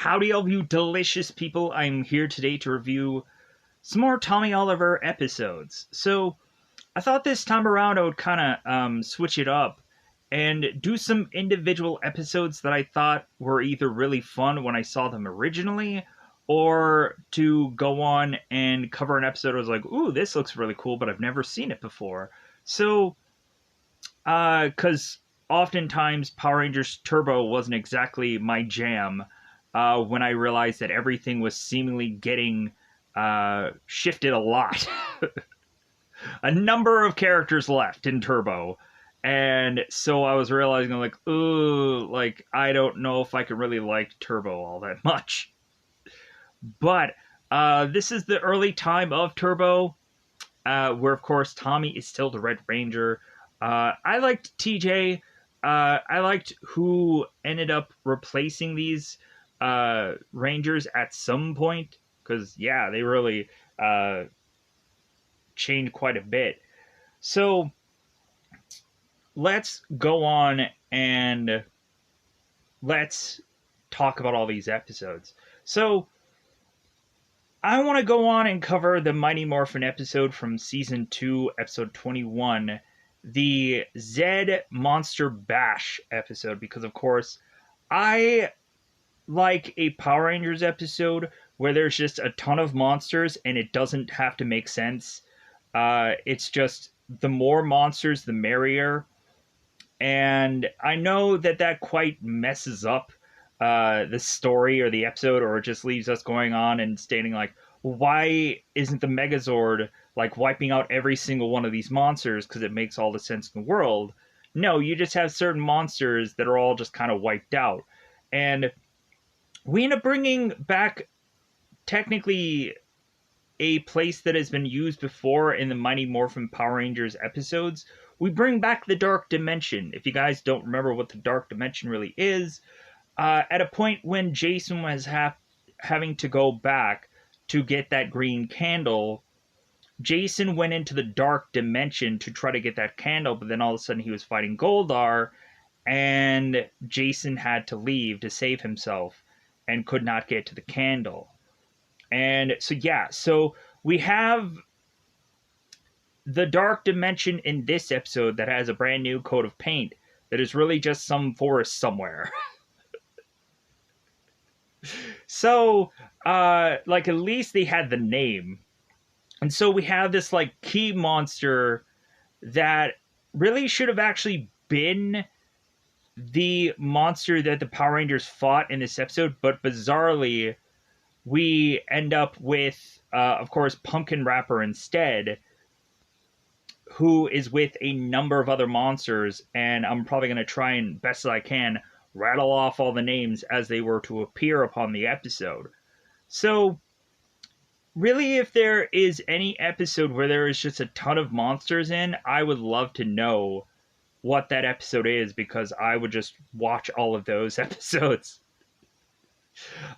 Howdy, all of you delicious people. I'm here today to review some more Tommy Oliver episodes. So, I thought this time around I would kind of switch it up and do some individual episodes that I thought were either really fun when I saw them originally, or to go on and cover an episode I was like, ooh, this looks really cool, but I've never seen it before. So, because oftentimes Power Rangers Turbo wasn't exactly my jam when I realized that everything was seemingly getting shifted a lot. A number of characters left in Turbo. And so I was realizing, I'm like, ooh, like, I don't know if I can really like Turbo all that much. But this is the early time of Turbo, where, of course, Tommy is still the Red Ranger. I liked TJ. I liked who ended up replacing these Rangers at some point. Because, yeah, they really changed quite a bit. So, let's go on and let's talk about all these episodes. So, I want to go on and cover the Mighty Morphin episode from Season 2, Episode 21, the Zed Monster Bash episode, because, of course, I like a Power Rangers episode where there's just a ton of monsters and it doesn't have to make sense. It's just the more monsters, the merrier. And I know that quite messes up the story or the episode, or it just leaves us going on and stating like, why isn't the Megazord like wiping out every single one of these monsters because it makes all the sense in the world? No, you just have certain monsters that are all just kind of wiped out. And we end up bringing back technically a place that has been used before in the Mighty Morphin Power Rangers episodes. We bring back the Dark Dimension. If you guys don't remember what the Dark Dimension really is, at a point when Jason was having to go back to get that green candle, Jason went into the Dark Dimension to try to get that candle, but then all of a sudden he was fighting Goldar, and Jason had to leave to save himself and could not get to the candle. And so, yeah, so we have the Dark Dimension in this episode that has a brand new coat of paint that is really just some forest somewhere. So, like, at least they had the name. And so we have this, like, key monster that really should have actually been the monster that the Power Rangers fought in this episode, but bizarrely, we end up with, of course, Pumpkin Rapper instead, who is with a number of other monsters, and I'm probably going to try and, best as I can, rattle off all the names as they were to appear upon the episode. So, really, if there is any episode where there is just a ton of monsters in, I would love to know what that episode is, because I would just watch all of those episodes.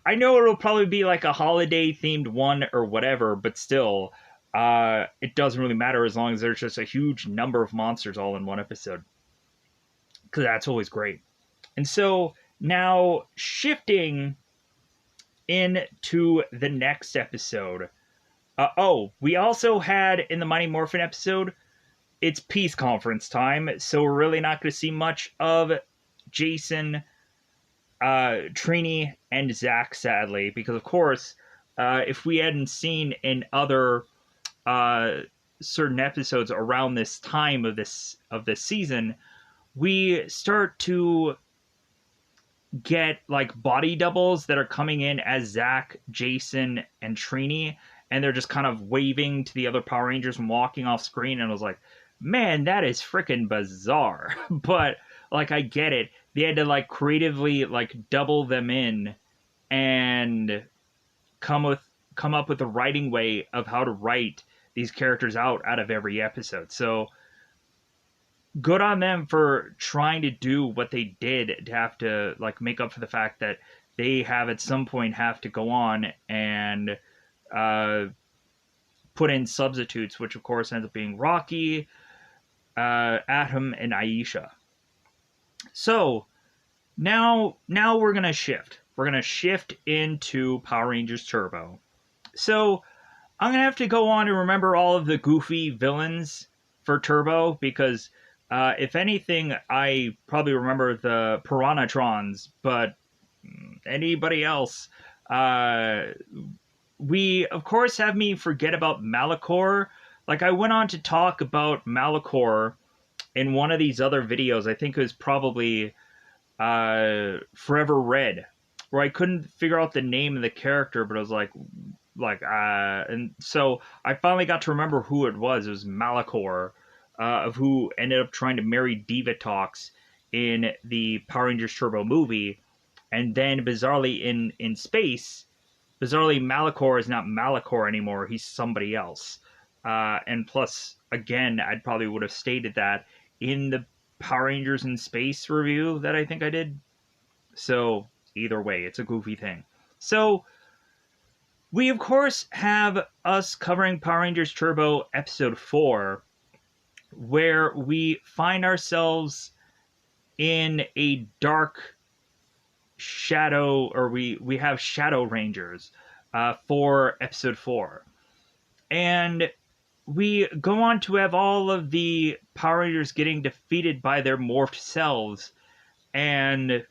I know it'll probably be like a holiday-themed one or whatever, but still, it doesn't really matter as long as there's just a huge number of monsters all in one episode. Because that's always great. And so, now, shifting into the next episode. We also had, in the Mighty Morphin episode, it's peace conference time, so we're really not going to see much of Jason, Trini, and Zach, sadly, because of course, if we hadn't seen in other certain episodes around this time of this season, we start to get like body doubles that are coming in as Zach, Jason, and Trini, and they're just kind of waving to the other Power Rangers and walking off screen, and I was like, man, that is freaking bizarre. But like, I get it. They had to like creatively like double them in and come up with a writing way of how to write these characters out of every episode. So good on them for trying to do what they did to have to like make up for the fact that they have at some point have to go on and put in substitutes, which of course ends up being Rocky, Atom, and Aisha. So now we're gonna shift. we're going to shift into Power Rangers Turbo. So I'm going to have to go on and remember all of the goofy villains for Turbo because if anything, I probably remember the Piranhatrons, but anybody else? We, of course, have me forget about Malachor. Like, I went on to talk about Malachor in one of these other videos. I think it was probably Forever Red, where I couldn't figure out the name of the character, but I was and so I finally got to remember who it was. It was Malachor, of who ended up trying to marry Divatox in the Power Rangers Turbo movie, and then bizarrely in space, bizarrely Malachor is not Malachor anymore. He's somebody else. And plus, again, I probably would have stated that in the Power Rangers in Space review that I think I did. So either way, it's a goofy thing. So we, of course, have us covering Power Rangers Turbo Episode 4, where we find ourselves in a dark shadow, or we have Shadow Rangers for Episode 4. And we go on to have all of the Power Rangers getting defeated by their morphed selves, and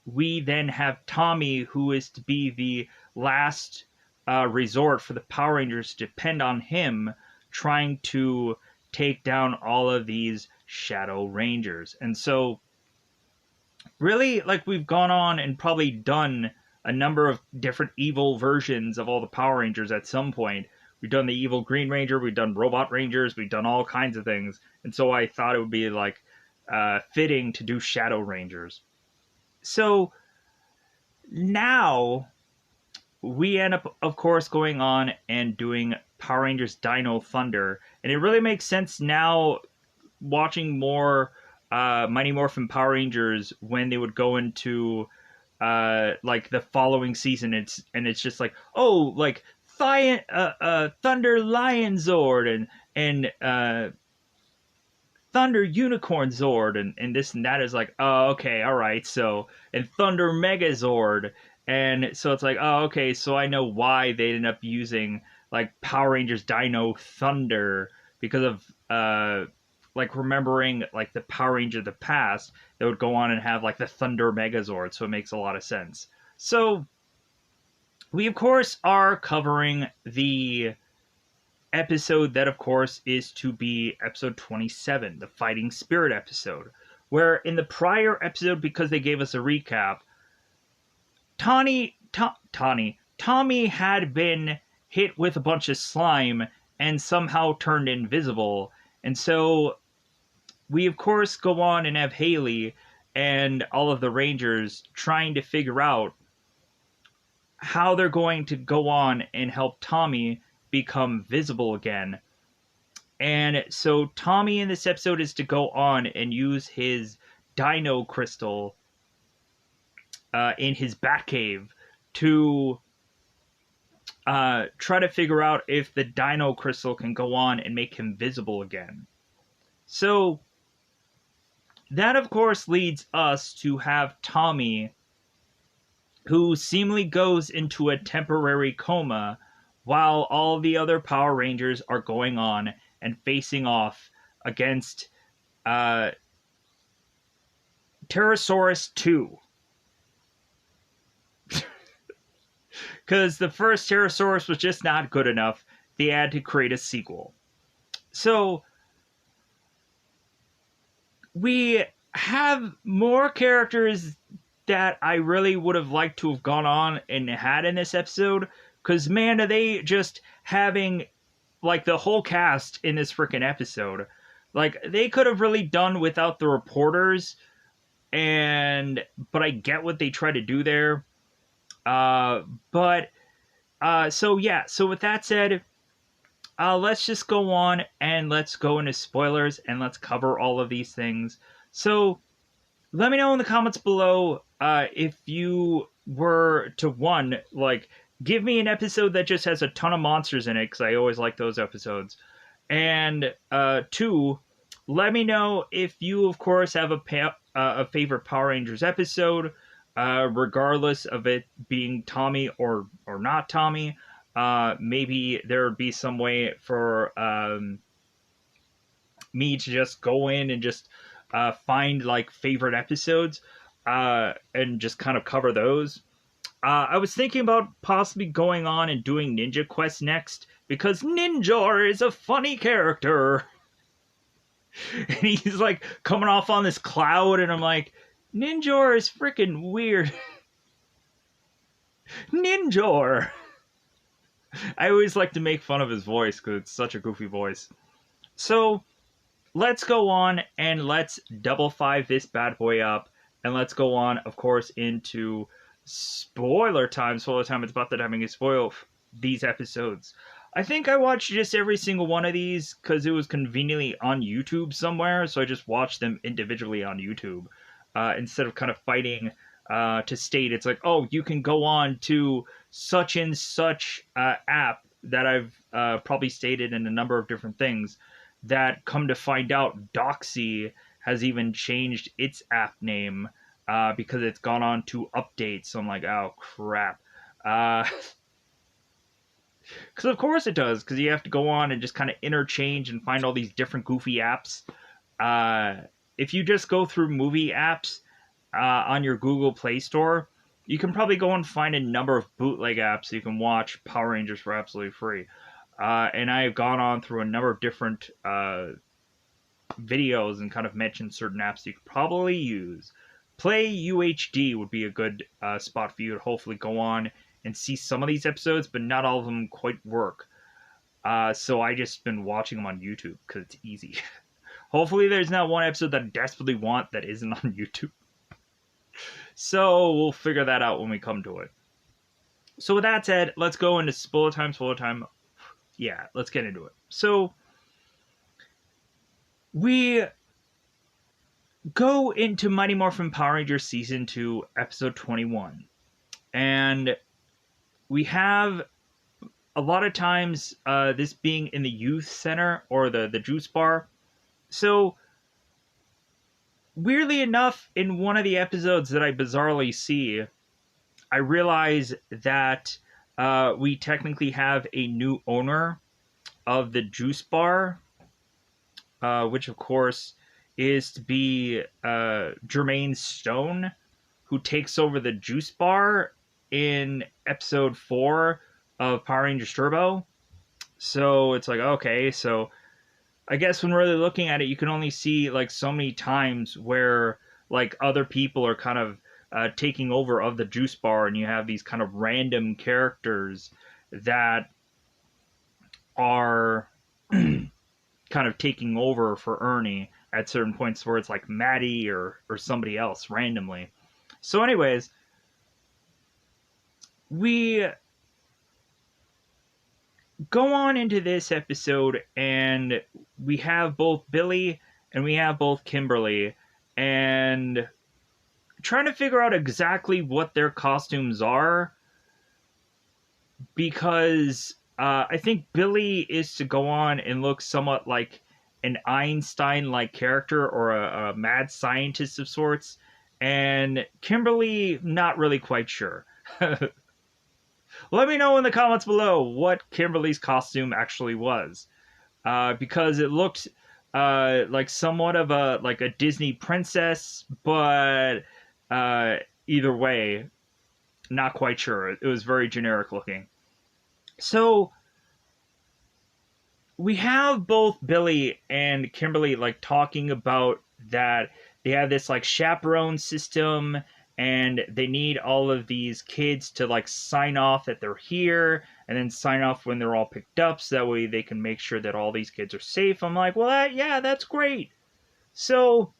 we then have Tommy, who is to be the last resort for the Power Rangers to depend on him, trying to take down all of these Shadow Rangers. And so, really, like, we've gone on and probably done a number of different evil versions of all the Power Rangers at some point. We've done the evil Green Ranger, we've done Robot Rangers, we've done all kinds of things. And so I thought it would be, like, fitting to do Shadow Rangers. So now we end up, of course, going on and doing Power Rangers Dino Thunder. And it really makes sense now watching more Mighty Morphin Power Rangers when they would go into like the following season. It's just like, oh, like Thunder Lion Zord and Thunder Unicorn Zord and this and that is like, oh, okay, all right. So, and Thunder Megazord. And so it's like, oh, okay, so I know why they ended up using like Power Rangers Dino Thunder because of like remembering like the Power Ranger of the past that would go on and have like the Thunder Megazord. So it makes a lot of sense. So we of course are covering the episode that, of course, is to be episode 27, the Fighting Spirit episode, where in the prior episode, because they gave us a recap, Tommy had been hit with a bunch of slime and somehow turned invisible. And so we, of course, go on and have Haley and all of the Rangers trying to figure out how they're going to go on and help Tommy become visible again. And so Tommy in this episode is to go on and use his Dino crystal in his Batcave to try to figure out if the Dino crystal can go on and make him visible again. So that, of course, leads us to have Tommy, who seemingly goes into a temporary coma while all the other Power Rangers are going on and facing off against Pterosaurus 2. Because the first Pterosaurus was just not good enough. They had to create a sequel. So we have more characters that I really would have liked to have gone on and had in this episode. Because, man, are they just having, like, the whole cast in this freaking episode. Like, they could have really done without the reporters, but I get what they try to do there. So with that said, let's just go on and let's go into spoilers and let's cover all of these things. So, let me know in the comments below if you were to, give me an episode that just has a ton of monsters in it, because I always like those episodes. And 2, let me know if you, of course, have a favorite Power Rangers episode. regardless of it being Tommy or not Tommy. Maybe there would be some way for me to just go in and just find like favorite episodes and just kind of cover those. I was thinking about possibly going on and doing Ninja Quest next because Ninja is a funny character. And he's like coming off on this cloud, and I'm like, Ninja is freaking weird. Ninja! I always like to make fun of his voice because it's such a goofy voice. So let's go on and let's double five this bad boy up. And let's go on, of course, into spoiler time. Spoiler time. It's about that having to spoil these episodes. I think I watched just every single one of these because it was conveniently on YouTube somewhere. So I just watched them individually on YouTube instead of kind of fighting to state. It's like, oh, you can go on to such and such app that I've probably stated in a number of different things that come to find out Doxy has even changed its app name because it's gone on to update. So I'm like, oh, crap. Because of course it does, because you have to go on and just kind of interchange and find all these different goofy apps. If you just go through movie apps on your Google Play Store, you can probably go and find a number of bootleg apps so you can watch Power Rangers for absolutely free. And I've gone on through a number of different videos and kind of mentioned certain apps you could probably use. Play UHD would be a good spot for you to hopefully go on and see some of these episodes, but not all of them quite work. So I just been watching them on YouTube because it's easy. Hopefully there's not one episode that I desperately want that isn't on YouTube. So we'll figure that out when we come to it. So with that said, let's go into spoiler time. Yeah, let's get into it. So we go into Mighty Morphin Power Rangers Season 2, Episode 21. And we have a lot of times this being in the youth center or the juice bar. So weirdly enough, in one of the episodes that I bizarrely see, I realize that we technically have a new owner of the juice bar, which of course is to be Jermaine Stone, who takes over the juice bar in episode 4 of Power Rangers Turbo. So it's like, okay, so I guess when we're really looking at it, you can only see like so many times where like other people are kind of taking over of the juice bar, and you have these kind of random characters that are kind of taking over for Ernie at certain points where it's like Maddie or somebody else randomly. So anyways, we go on into this episode and we have both Billy and we have both Kimberly, and trying to figure out exactly what their costumes are, because I think Billy is to go on and look somewhat like an Einstein-like character or a mad scientist of sorts, and Kimberly, not really quite sure. Let me know in the comments below what Kimberly's costume actually was, because it looked like somewhat of a Disney princess, but either way, not quite sure. It was very generic looking. So we have both Billy and Kimberly like talking about that they have this like chaperone system, and they need all of these kids to like sign off that they're here, and then sign off when they're all picked up, so that way they can make sure that all these kids are safe. I'm like, well, yeah, that's great. So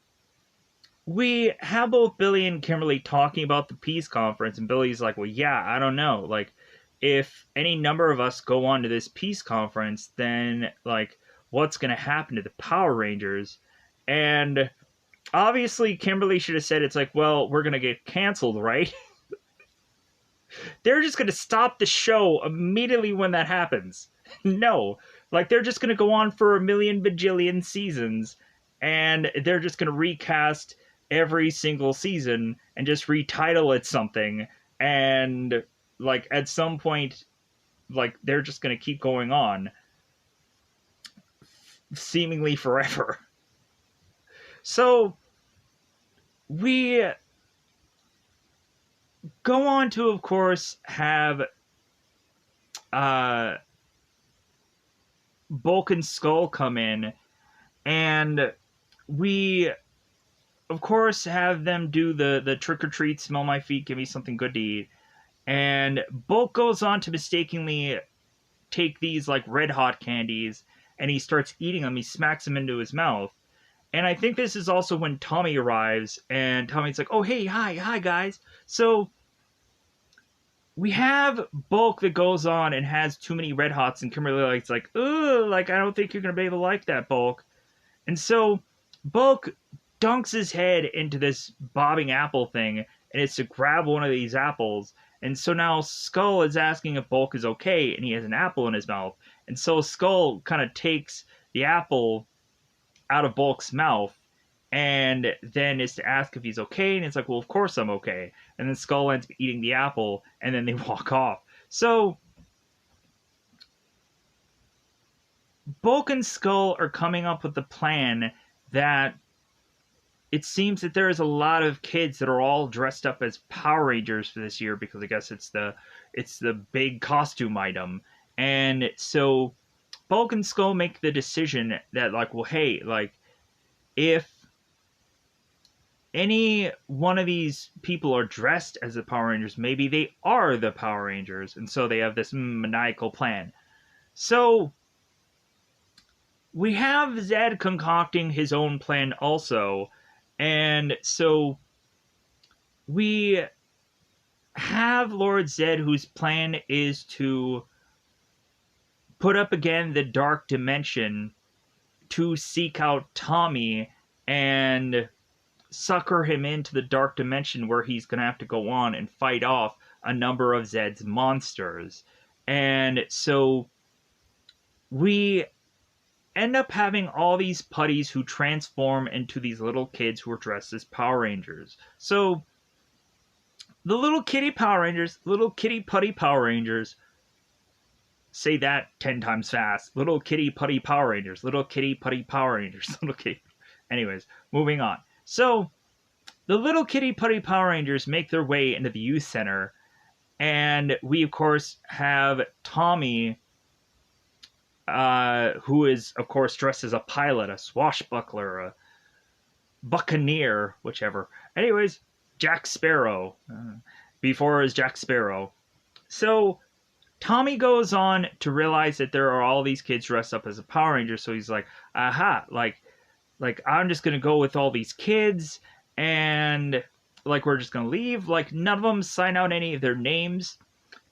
we have both Billy and Kimberly talking about the peace conference, and Billy's like, well, yeah, I don't know. Like, if any number of us go on to this peace conference, then, like, what's going to happen to the Power Rangers? And obviously, Kimberly should have said, it's like, well, we're going to get canceled, right? They're just going to stop the show immediately when that happens. No. Like, they're just going to go on for a million bajillion seasons, and they're just going to recast every single season and just retitle it something, and like at some point, like they're just going to keep going on seemingly forever. So we go on to, of course, have uh, Bulk and Skull come in, and we, of course, have them do the trick or treat, smell my feet, give me something good to eat. And Bulk goes on to mistakenly take these like red hot candies, and he starts eating them. He smacks them into his mouth. And I think this is also when Tommy arrives, and Tommy's like, "Oh, hey, hi, guys." So we have Bulk that goes on and has too many red hots, and Kimberly like, "Ugh, like I don't think you're gonna be able to like that, Bulk." And so Bulk dunks his head into this bobbing apple thing, and it's to grab one of these apples. And so now Skull is asking if Bulk is okay, and he has an apple in his mouth. And so Skull kind of takes the apple out of Bulk's mouth, and then is to ask if he's okay, and it's like, well, of course I'm okay. And then Skull ends up eating the apple, and then they walk off. So Bulk and Skull are coming up with the plan that it seems that there is a lot of kids that are all dressed up as Power Rangers for this year, because I guess it's the big costume item. And so Bulk and Skull make the decision that, like, well, hey, like, if any one of these people are dressed as the Power Rangers, maybe they are the Power Rangers. And so they have this maniacal plan. So we have Zed concocting his own plan also. And so we have Lord Zed, whose plan is to put up again the Dark Dimension to seek out Tommy and sucker him into the Dark Dimension, where he's going to have to go on and fight off a number of Zed's monsters. And so we end up having all these putties who transform into these little kids who are dressed as Power Rangers. So the little kitty Power Rangers, little kitty putty Power Rangers, say that 10 times fast. Little kitty putty Power Rangers, little kitty putty Power Rangers, little kitty. Anyways, moving on. So the little kitty putty Power Rangers make their way into the youth center, and we, of course, have Tommy, who is, of course, dressed as a pilot, a swashbuckler, a buccaneer, whichever. Anyways, Jack Sparrow. Before is Jack Sparrow. So Tommy goes on to realize that there are all these kids dressed up as a Power Ranger, so he's like, aha, like I'm just gonna go with all these kids, and like we're just gonna leave. Like none of them sign out any of their names.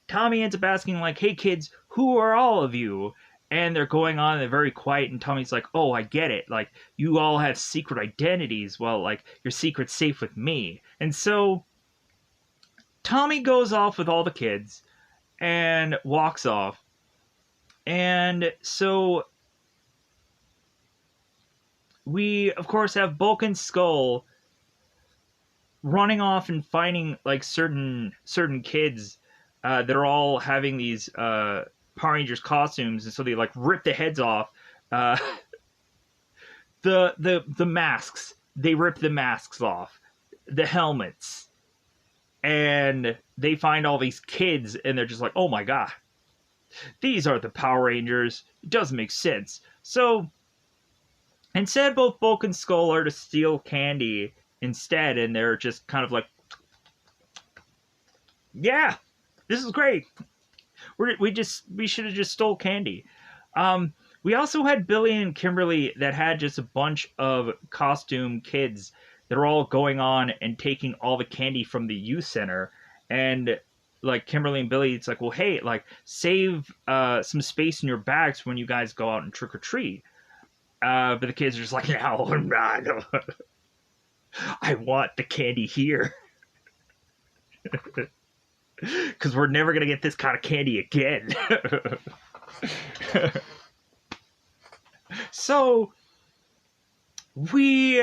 Tommy ends up asking, like, hey kids, who are all of you? And they're going on, and they're very quiet, and Tommy's like, oh, I get it. Like, you all have secret identities. Well, like, your secret's safe with me. And so Tommy goes off with all the kids and walks off. And so we, of course, have Bulk and Skull running off and finding, like, certain kids that are all having these Power Rangers costumes, and so they like rip the heads off. The masks, they rip the masks off, the helmets, and they find all these kids, and they're just like, oh my god, these are the Power Rangers. It doesn't make sense. So instead, both Bulk and Skull are to steal candy instead, and they're just kind of like, yeah, this is great. We should have just stole candy. We also had Billy and Kimberly that had just a bunch of costume kids that are all going on and taking all the candy from the youth center. And like Kimberly and Billy, it's like, well, hey, like save some space in your bags when you guys go out and trick or treat. But the kids are just like, no, no. I want the candy here. Because we're never going to get this kind of candy again. So, we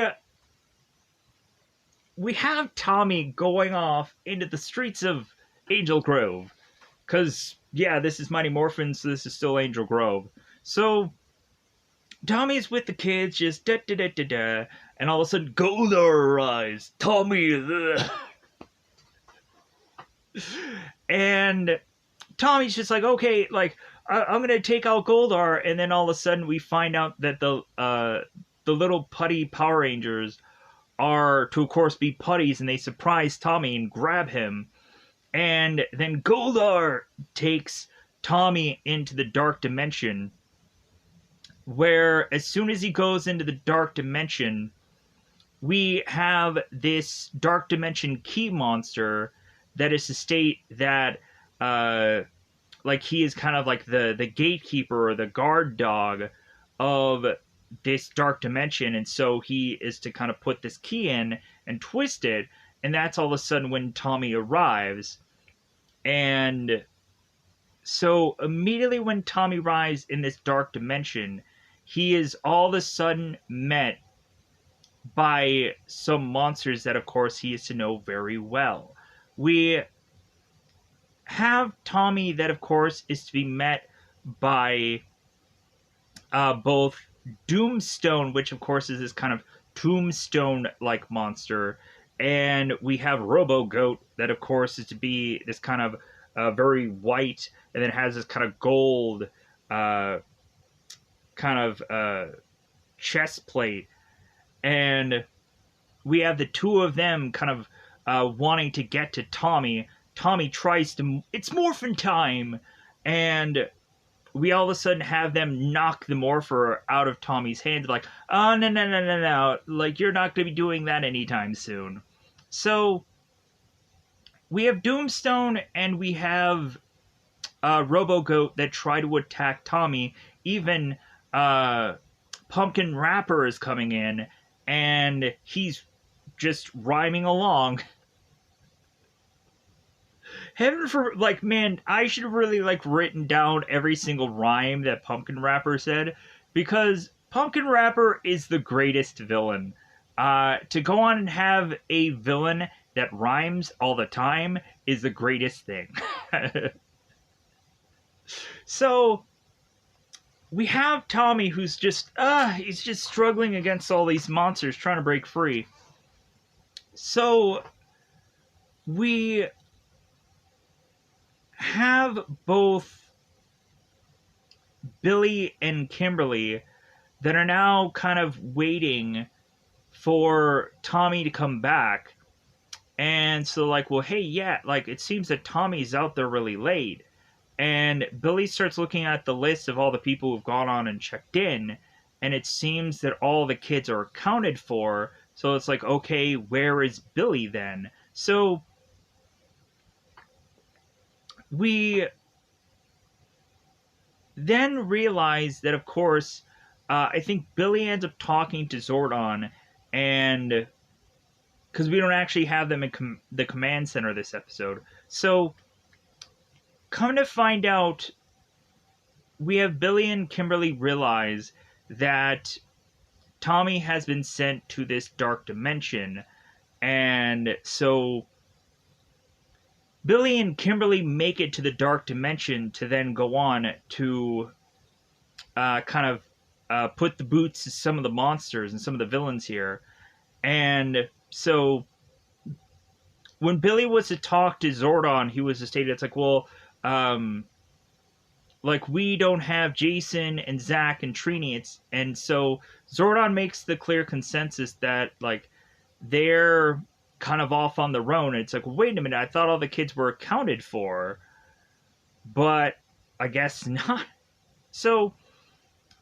we have Tommy going off into the streets of Angel Grove. Because, yeah, this is Mighty Morphin, so this is still Angel Grove. So, Tommy's with the kids, just da da da da da, and all of a sudden, Goldar arrives. Tommy, ugh. And Tommy's just like, okay, like, I'm gonna take out Goldar, and then all of a sudden we find out that the little putty Power Rangers are to, of course, be putties, and they surprise Tommy and grab him. And then Goldar takes Tommy into the dark dimension, where as soon as he goes into the dark dimension, we have this dark dimension key monster that is to state that like he is kind of like the gatekeeper or the guard dog of this dark dimension, and so he is to kind of put this key in and twist it, and that's all of a sudden when Tommy arrives. And so immediately when Tommy arrives in this dark dimension, he is all of a sudden met by some monsters that, of course, he is to know very well. We have Tommy that, of course, is to be met by both Doomstone, which, of course, is this kind of tombstone-like monster, and we have Robo-Goat that, of course, is to be this kind of very white, and then has this kind of gold chest plate. And we have the two of them kind of wanting to get to Tommy. Tommy tries to... It's Morphin time! And we all of a sudden have them knock the Morpher out of Tommy's hand. Like, oh, no, no, no, no, no. Like, you're not going to be doing that anytime soon. So, we have Doomstone and we have Robo-Goat that try to attack Tommy. Even Pumpkin Rapper is coming in, and he's just rhyming along. Heaven for, like, man, I should have really, like, written down every single rhyme that Pumpkin Rapper said, because Pumpkin Rapper is the greatest villain. To go on and have a villain that rhymes all the time is the greatest thing. So, we have Tommy who's just, he's just struggling against all these monsters, trying to break free. So, we have both Billy and Kimberly that are now kind of waiting for Tommy to come back. And so, like, well, hey, yeah, like, it seems that Tommy's out there really late. And Billy starts looking at the list of all the people who've gone on and checked in, and it seems that all the kids are accounted for. So it's like, okay, where is Billy then? So we then realize that, of course, I think Billy ends up talking to Zordon, and because we don't actually have them in the command center this episode. So, come to find out, we have Billy and Kimberly realize that Tommy has been sent to this dark dimension, and so Billy and Kimberly make it to the dark dimension to then go on to kind of put the boots to some of the monsters and some of the villains here. And so when Billy was to talk to Zordon, he was to state, it's like, well, like, we don't have Jason and Zach and Trini. And so Zordon makes the clear consensus that, like, they're kind of off on their own. It's like, wait a minute, I thought all the kids were accounted for, but I guess not. So,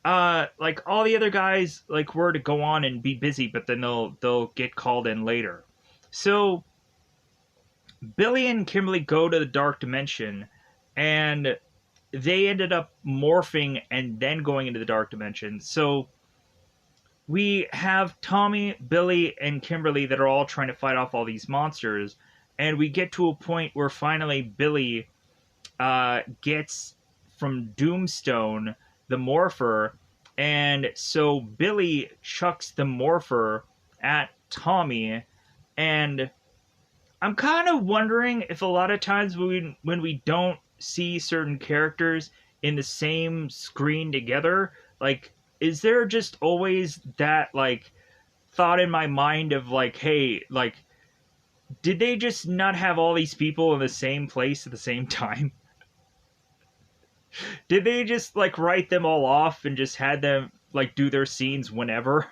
like, all the other guys, like, were to go on and be busy, but then they'll get called in later. So Billy and Kimberly go to the dark dimension, and they ended up morphing and then going into the dark dimension. So we have Tommy, Billy, and Kimberly that are all trying to fight off all these monsters, and we get to a point where finally Billy gets from Doomstone the Morpher, and so Billy chucks the Morpher at Tommy, And I'm kind of wondering if a lot of times when we don't see certain characters in the same screen together, like, is there just always that, like, thought in my mind of, like, hey, like, did they just not have all these people in the same place at the same time? Did they just, like, write them all off and just had them, like, do their scenes whenever?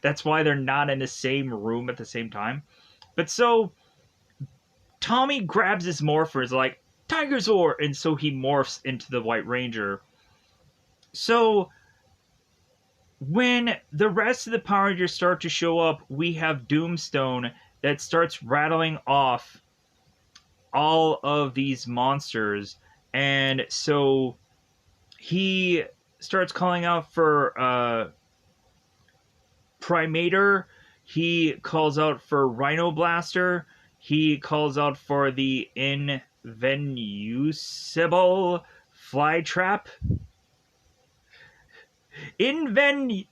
That's why they're not in the same room at the same time. But so Tommy grabs his morphers like Tigersaur, and so he morphs into the White Ranger. So when the rest of the Power Rangers start to show up, we have Doomstone that starts rattling off all of these monsters, and so he starts calling out for Primator. He calls out for Rhino Blaster. He calls out for the Invenusible Flytrap. Invenusible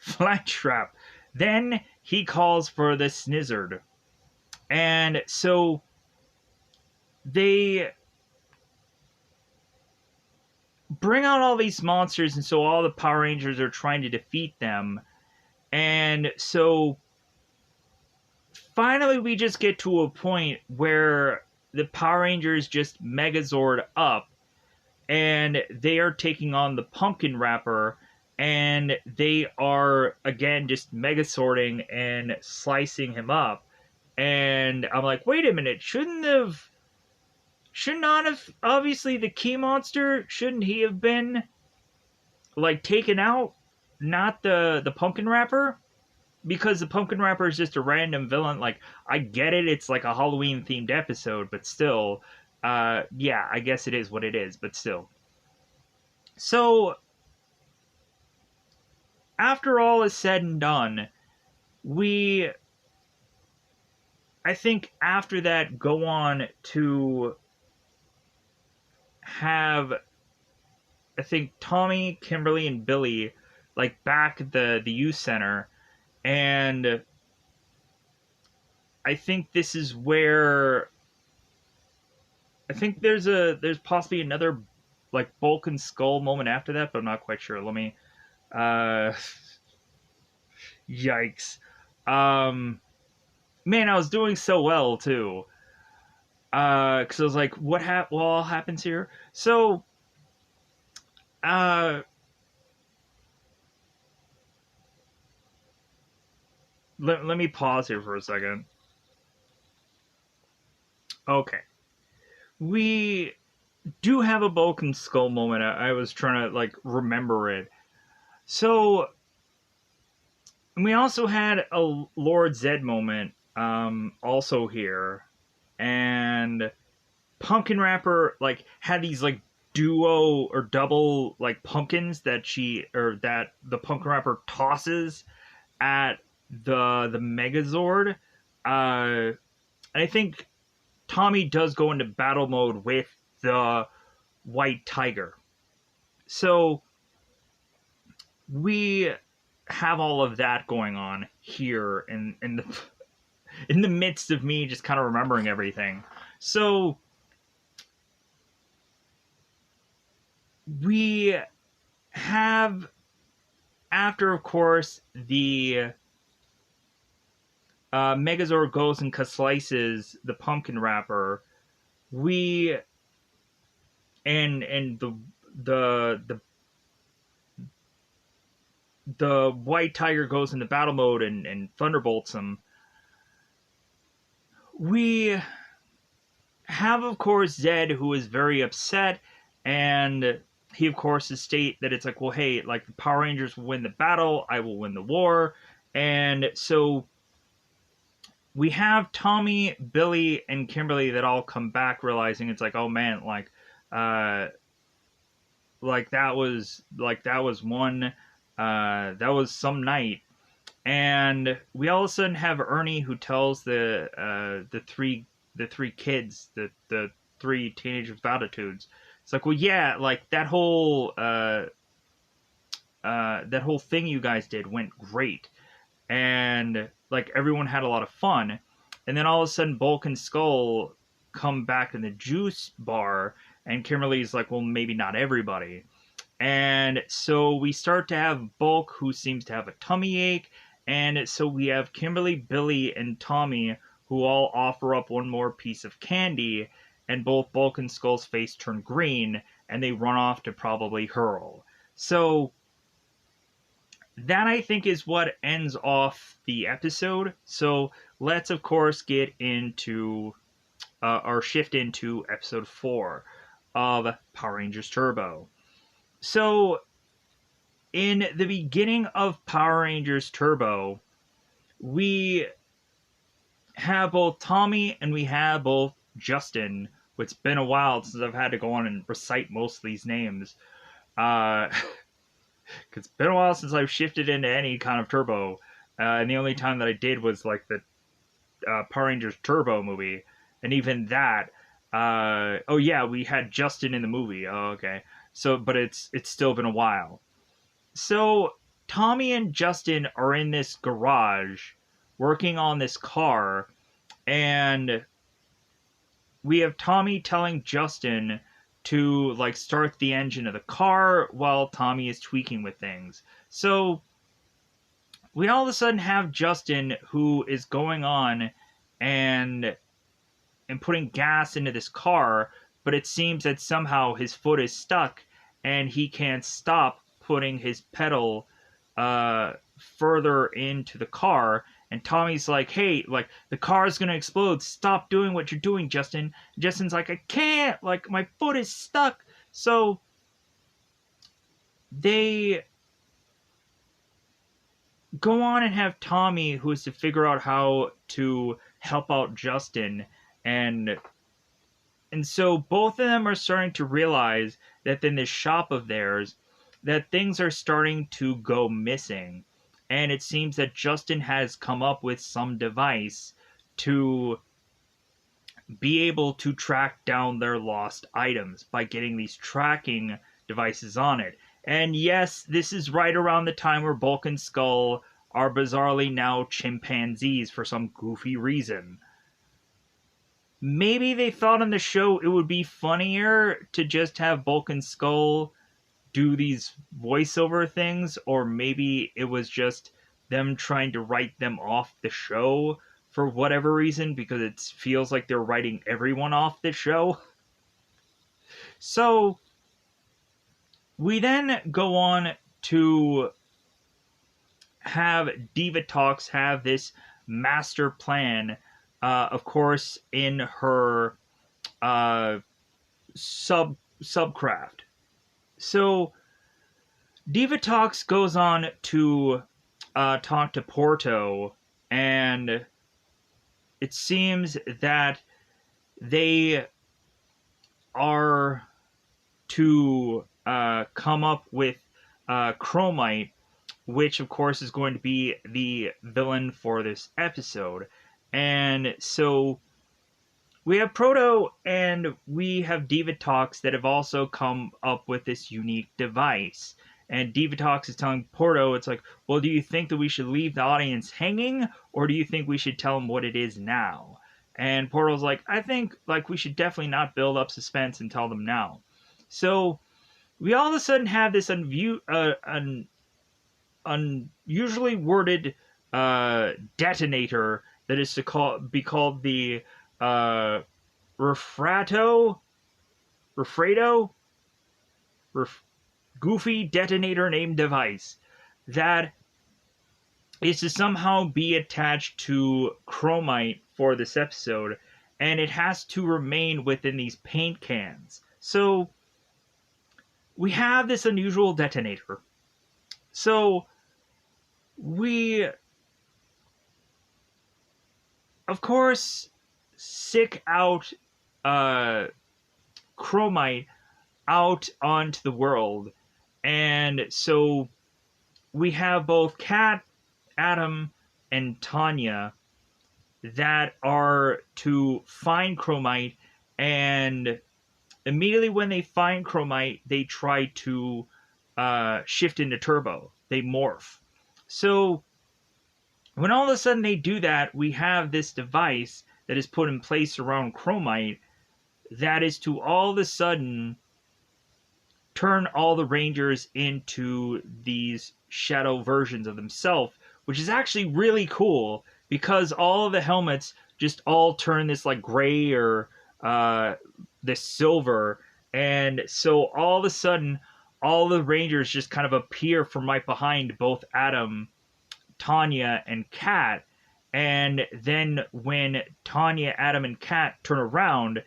Flytrap. Then he calls for the Snizzard. And so they bring out all these monsters, and so all the Power Rangers are trying to defeat them. And so finally we just get to a point where the Power Rangers just Megazord up, and they are taking on the Pumpkin Rapper, and they are again just Megazording and slicing him up. And I'm like, wait a minute, should not have, obviously the Key Monster, shouldn't he have been, like, taken out, not the Pumpkin Rapper? Because the Pumpkin Rapper is just a random villain. Like, I get it, it's like a Halloween themed episode, but still, yeah, I guess it is what it is, but still. So after all is said and done, we, I think after that, go on to have, I think, Tommy, Kimberly, and Billy, like, back at the youth center. And I think this is where I think there's possibly another, like, Bulk and Skull moment after that, but I'm not quite sure. Let me yikes. Man, I was doing so well too. Cuz I was like, what all happens here? So uh let me pause here for a second. Okay. We do have a Bulk and Skull moment. I was trying to, like, remember it. So we also had a Lord Zed moment, also here, and Pumpkin Rapper, like, had these, like, duo or double, like, pumpkins that the Pumpkin Rapper tosses at the Megazord. And I think Tommy does go into battle mode with the White Tiger. So we have all of that going on here in the in the midst of me just kind of remembering everything. So we have, after, of course, the Megazord goes and slices the Pumpkin Rapper, we and the White Tiger goes into battle mode and thunderbolts him. We have, of course, Zed, who is very upset, and he, of course, is state that it's like, well, hey, like, the Power Rangers will win the battle, I will win the war. And so we have Tommy, Billy, and Kimberly that all come back, realizing it's like, oh man, that was one, that was some night. And we all of a sudden have Ernie, who tells the three kids, the three teenagers with attitudes. It's like, well, yeah, like, that whole that whole thing you guys did went great, and like everyone had a lot of fun. And then all of a sudden, Bulk and Skull come back in the juice bar, and Kimberly's like, well, maybe not everybody. And so we start to have Bulk, who seems to have a tummy ache. And so we have Kimberly, Billy, and Tommy, who all offer up one more piece of candy. And both Bulk and Skull's face turn green, and they run off to probably hurl. So that, I think, is what ends off the episode. So let's, of course, get into or shift into episode 4 of Power Rangers Turbo. So, in the beginning of Power Rangers Turbo, we have both Tommy and we have both Justin. It's been a while since I've had to go on and recite most of these names. Cause it's been a while since I've shifted into any kind of Turbo. And the only time that I did was like the Power Rangers Turbo movie. And even that, oh yeah, we had Justin in the movie. Oh, okay. So, but it's still been a while. So Tommy and Justin are in this garage working on this car, and we have Tommy telling Justin to like start the engine of the car while Tommy is tweaking with things. So we all of a sudden have Justin, who is going on and putting gas into this car, but it seems that somehow his foot is stuck and he can't stop putting his pedal further into the car. And Tommy's like, hey, like, the car's gonna explode. Stop doing what you're doing, Justin. And Justin's like, I can't. Like, my foot is stuck. So they go on and have Tommy, who is to figure out how to help out Justin. And so both of them are starting to realize that in this shop of theirs, that things are starting to go missing. And it seems that Justin has come up with some device to be able to track down their lost items by getting these tracking devices on it. And yes, this is right around the time where Bulk and Skull are bizarrely now chimpanzees for some goofy reason. Maybe they thought on the show it would be funnier to just have Bulk and Skull do these voiceover things, or maybe it was just them trying to write them off the show for whatever reason, because it feels like they're writing everyone off the show. So we then go on to have Diva Talks have this master plan, of course, in her subcraft. So Diva Talks goes on to talk to Porto, and it seems that they are to come up with Chromite, which of course is going to be the villain for this episode. And so we have Proto and we have Diva Talks that have also come up with this unique device. And Diva Talks is telling Porto, it's like, well, do you think that we should leave the audience hanging, or do you think we should tell them what it is now? And Porto's like, I think like we should definitely not build up suspense and tell them now. So we all of a sudden have this unusually worded detonator that is to be called the Refrado? Goofy detonator named device that is to somehow be attached to Chromite for this episode, and it has to remain within these paint cans. So we have this unusual detonator. So we, of course, sick out Chromite out onto the world. And so we have both Kat, Adam, and Tanya that are to find Chromite, and immediately when they find Chromite, they try to shift into turbo. They morph. So when all of a sudden they do that, we have this device that is put in place around Chromite that is to all of a sudden turn all the Rangers into these shadow versions of themselves, which is actually really cool because all of the helmets just all turn this like gray or this silver, and so all of a sudden all the Rangers just kind of appear from right behind both Adam, Tanya, and Kat. And then when Tanya, Adam, and Kat turn around,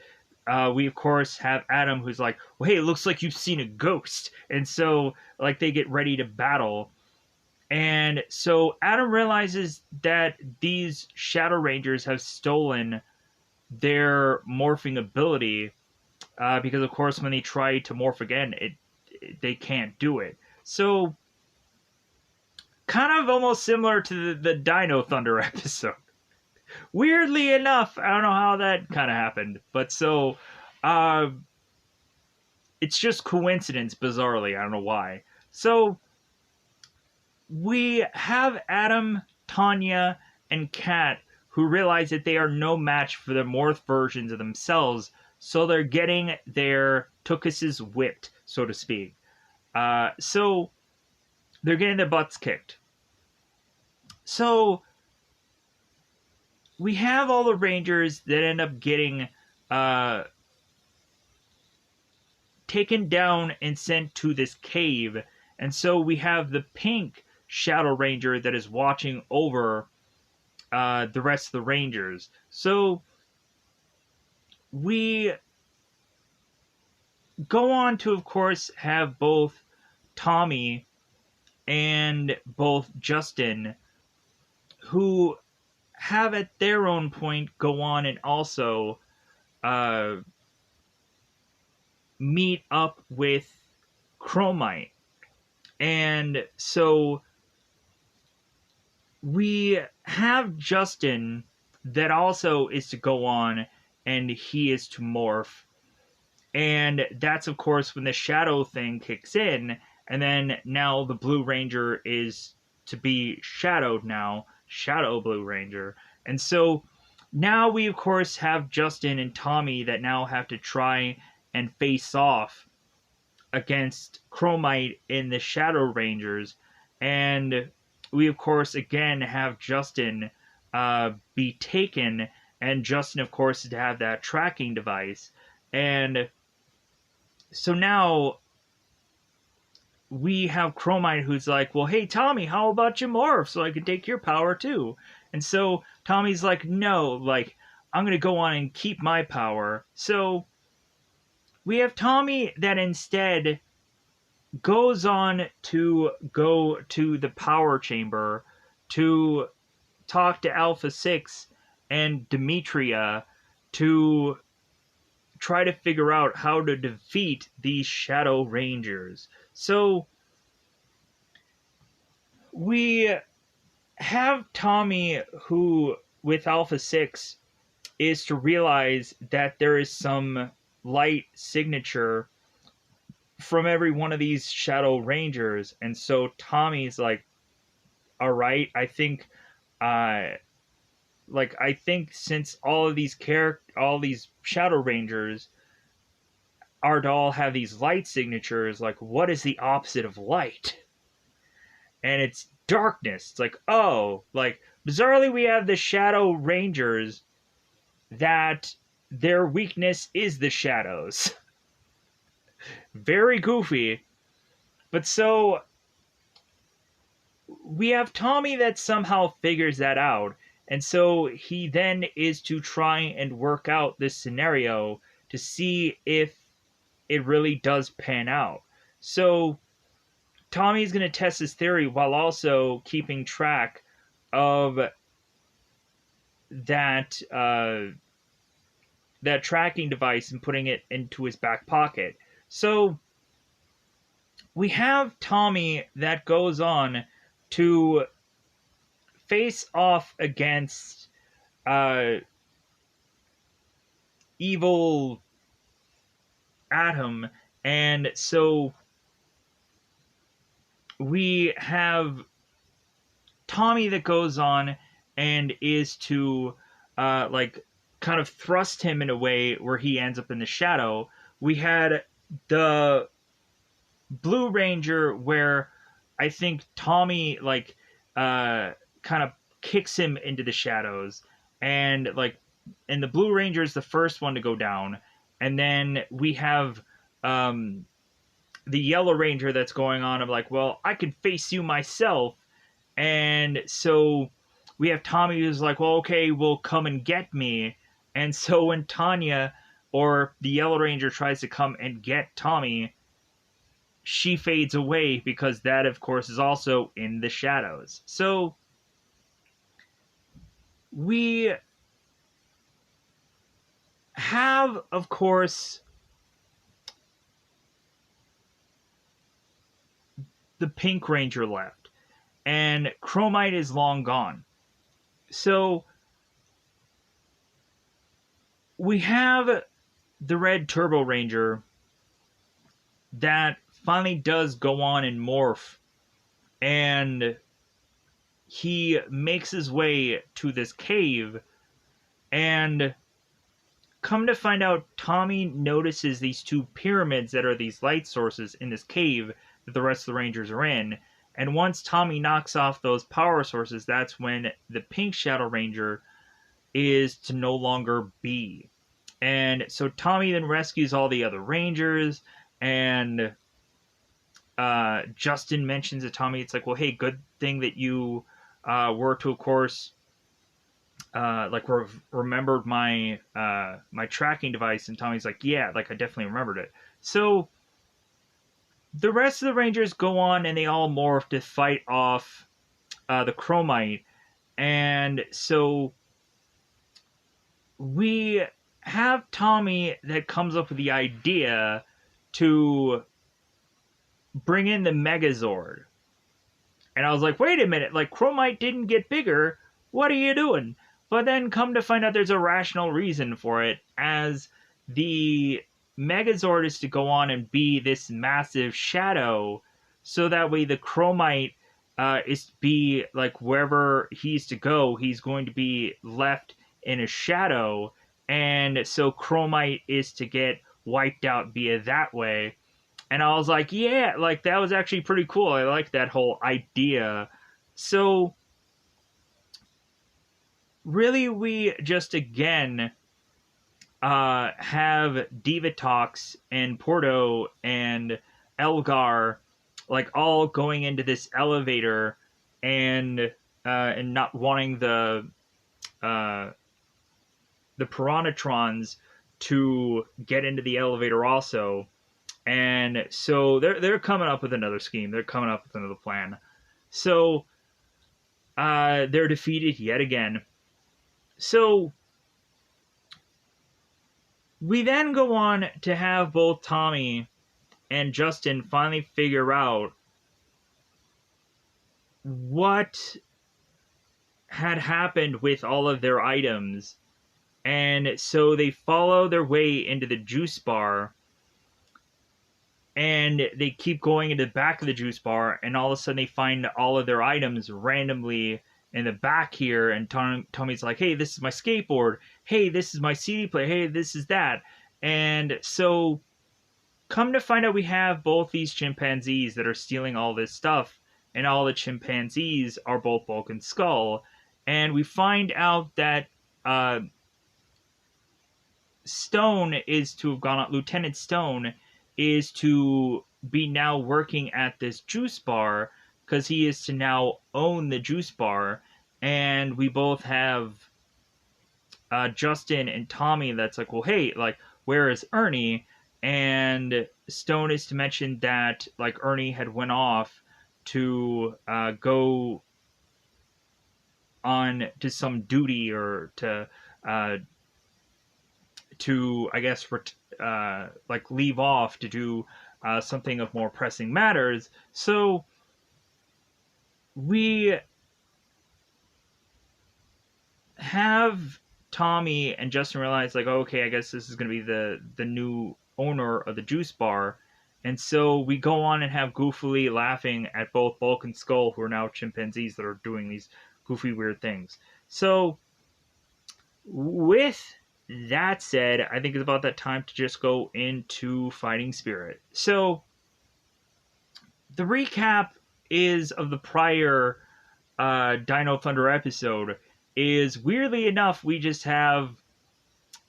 we of course have Adam who's like, well, hey, it looks like you've seen a ghost. And so like they get ready to battle. And so Adam realizes that these Shadow Rangers have stolen their morphing ability, because of course when they try to morph again, they can't do it. So kind of almost similar to the Dino Thunder episode. Weirdly enough, I don't know how that kind of happened, but so uh, it's just coincidence, bizarrely. I don't know why. So we have Adam, Tanya, and Kat who realize that they are no match for the morph versions of themselves, so they're getting their tuchuses whipped, so to speak. So they're getting their butts kicked. So we have all the Rangers that end up getting taken down and sent to this cave. And so we have the pink Shadow Ranger that is watching over the rest of the Rangers. So we go on to, of course, have both Tommy and both Justin, who have at their own point go on and also meet up with Chromite. And so we have Justin that also is to go on and he is to morph. And that's, of course, when the shadow thing kicks in. And then now the Blue Ranger is to be shadowed now. Shadow Blue Ranger. And so now we, of course, have Justin and Tommy that now have to try and face off against Chromite in the Shadow Rangers. And we, of course, again have Justin be taken. And Justin, of course, is to have that tracking device. And so now we have Chromite who's like, well, hey, Tommy, how about you morph so I can take your power too? And so Tommy's like, no, like, I'm going to go on and keep my power. So we have Tommy that instead goes on to go to the power chamber to talk to Alpha 6 and Demetria to try to figure out how to defeat these Shadow Rangers. So we have Tommy who, with Alpha 6, is to realize that there is some light signature from every one of these Shadow Rangers. And so Tommy's like, all right, I think since all these Shadow Rangers are to all have these light signatures, like, what is the opposite of light? And it's darkness. It's like, oh, like, bizarrely we have the Shadow Rangers that their weakness is the shadows. Very goofy. But so we have Tommy that somehow figures that out. And so he then is to try and work out this scenario to see if it really does pan out. So Tommy's going to test his theory while also keeping track of that that tracking device and putting it into his back pocket. So we have Tommy that goes on to face off against evil Atom, and so we have Tommy that goes on and is to like kind of thrust him in a way where he ends up in the shadow. We had the Blue Ranger where I think Tommy like kind of kicks him into the shadows, and like, and the Blue Ranger is the first one to go down, and then we have um the Yellow Ranger that's going on of like, well, I can face you myself. And so we have Tommy who's like, well, okay, well, come and get me. And so when Tanya or the Yellow Ranger tries to come and get Tommy, she fades away because that, of course, is also in the shadows. So we have, of course, the Pink Ranger left, and Chromite is long gone. So we have the Red Turbo Ranger that finally does go on and morph, and he makes his way to this cave, and come to find out, Tommy notices these two pyramids that are these light sources in this cave that the rest of the Rangers are in. And once Tommy knocks off those power sources, that's when the Pink Shadow Ranger is to no longer be. And so Tommy then rescues all the other Rangers, and Justin mentions to Tommy, it's like, well, hey, good thing that you were to, of course, remembered my my tracking device. And Tommy's like, yeah, like I definitely remembered it. So the rest of the Rangers go on and they all morph to fight off the Chromite. And so we have Tommy that comes up with the idea to bring in the Megazord. And I was like, wait a minute, like Chromite didn't get bigger. What are you doing? But then come to find out there's a rational reason for it, as the Megazord is to go on and be this massive shadow, so that way the Chromite is to be like wherever he's to go, he's going to be left in a shadow, and so Chromite is to get wiped out via that way. And I was like, yeah, like that was actually pretty cool. I like that whole idea. So really, we just again have Divatox and Porto and Elgar like all going into this elevator, and not wanting uh, the Piranhatrons to get into the elevator also. And so they're coming up with another scheme. They're coming up with another plan. So they're defeated yet again. So we then go on to have both Tommy and Justin finally figure out what had happened with all of their items. And so they follow their way into the juice bar, and they keep going into the back of the juice bar, and all of a sudden they find all of their items randomly in the back here. And Tommy's like, hey, this is my skateboard. Hey, this is my CD player. Hey, this is that. And so come to find out, we have both these chimpanzees that are stealing all this stuff, and all the chimpanzees are both Bulk and Skull. And we find out that Stone is to have gone on, Lieutenant Stone is to be now working at this juice bar, because he is to now own the juice bar. And we both have Justin and Tommy that's like, well, hey, like, where is Ernie? And Stone is to mention that like Ernie had went off to go on to some duty, or to I guess like leave off to do something of more pressing matters. So we have Tommy and Justin realize like, okay, I guess this is going to be the new owner of the juice bar. And so we go on and have goofily laughing at both Bulk and Skull, who are now chimpanzees that are doing these goofy, weird things. So, with that said, I think it's about that time to just go into Fighting Spirit. So, the recap is of the prior Dino Thunder episode is, weirdly enough, we just have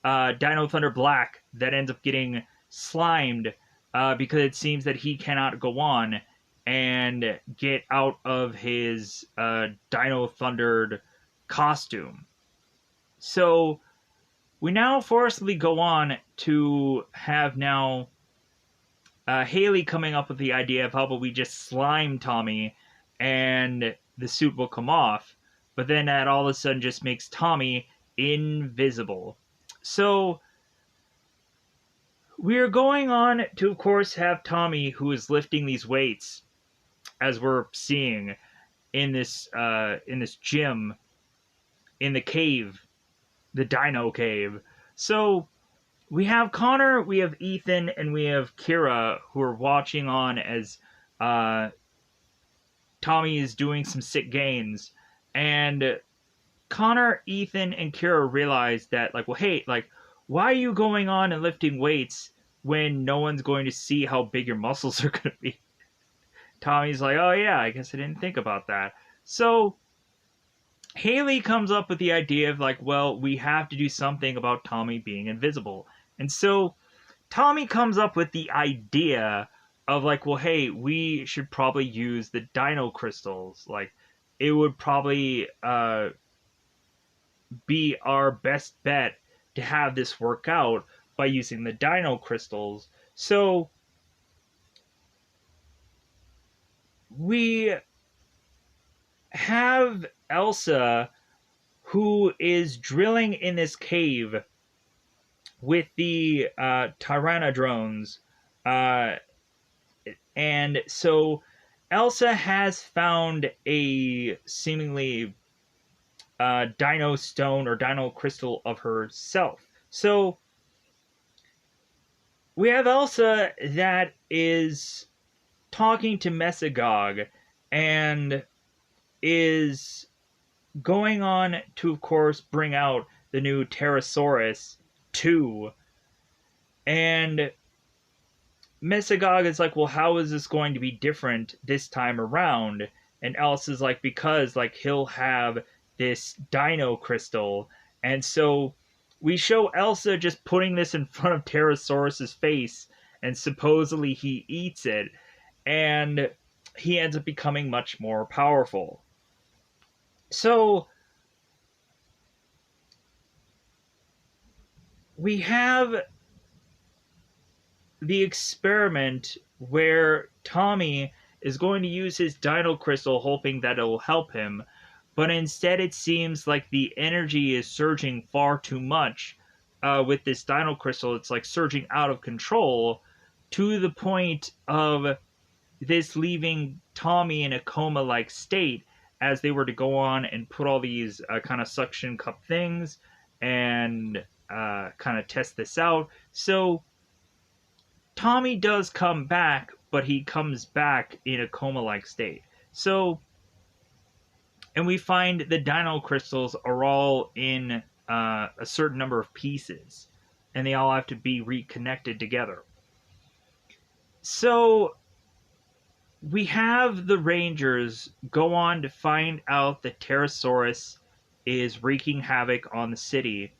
Dino Thunder Black that ends up getting slimed because it seems that he cannot go on and get out of his Dino Thundered costume. So we now forcibly go on to have now Haley coming up with the idea of how about we just slime Tommy and the suit will come off, but then that all of a sudden just makes Tommy invisible. So we are going on to, of course, have Tommy, who is lifting these weights, as we're seeing in this gym, in the cave, the Dino Cave. So we have Connor, we have Ethan, and we have Kira, who are watching on as Tommy is doing some sick gains, and Connor, Ethan, and Kira realize that, like, well, hey, like, why are you going on and lifting weights when no one's going to see how big your muscles are going to be? Tommy's like, oh yeah, I guess I didn't think about that. So Haley comes up with the idea of, like, well, we have to do something about Tommy being invisible. And so Tommy comes up with the idea of, like, well, hey, we should probably use the dino crystals. Like, it would probably be our best bet to have this work out by using the dino crystals. So we have Elsa, who is drilling in this cave with the Tyrannodrones. And so Elsa has found a seemingly dino stone or dino crystal of herself. So we have Elsa that is talking to Mesagog and is going on to, of course, bring out the new Pterosaurus 2. And Mesagog is like, well, how is this going to be different this time around? And Elsa's like, because, like, he'll have this dino crystal. And so we show Elsa just putting this in front of Pterosaurus's face, and supposedly he eats it, and he ends up becoming much more powerful. So we have the experiment where Tommy is going to use his dino crystal hoping that it will help him, but instead it seems like the energy is surging far too much with this dino crystal. It's like surging out of control to the point of this leaving Tommy in a coma-like state as they were to go on and put all these kind of suction cup things and kind of test this out. So Tommy does come back, but he comes back in a coma-like state. So, and we find the dino crystals are all in a certain number of pieces, and they all have to be reconnected together. So we have the Rangers go on to find out that Pterosaurus is wreaking havoc on the city,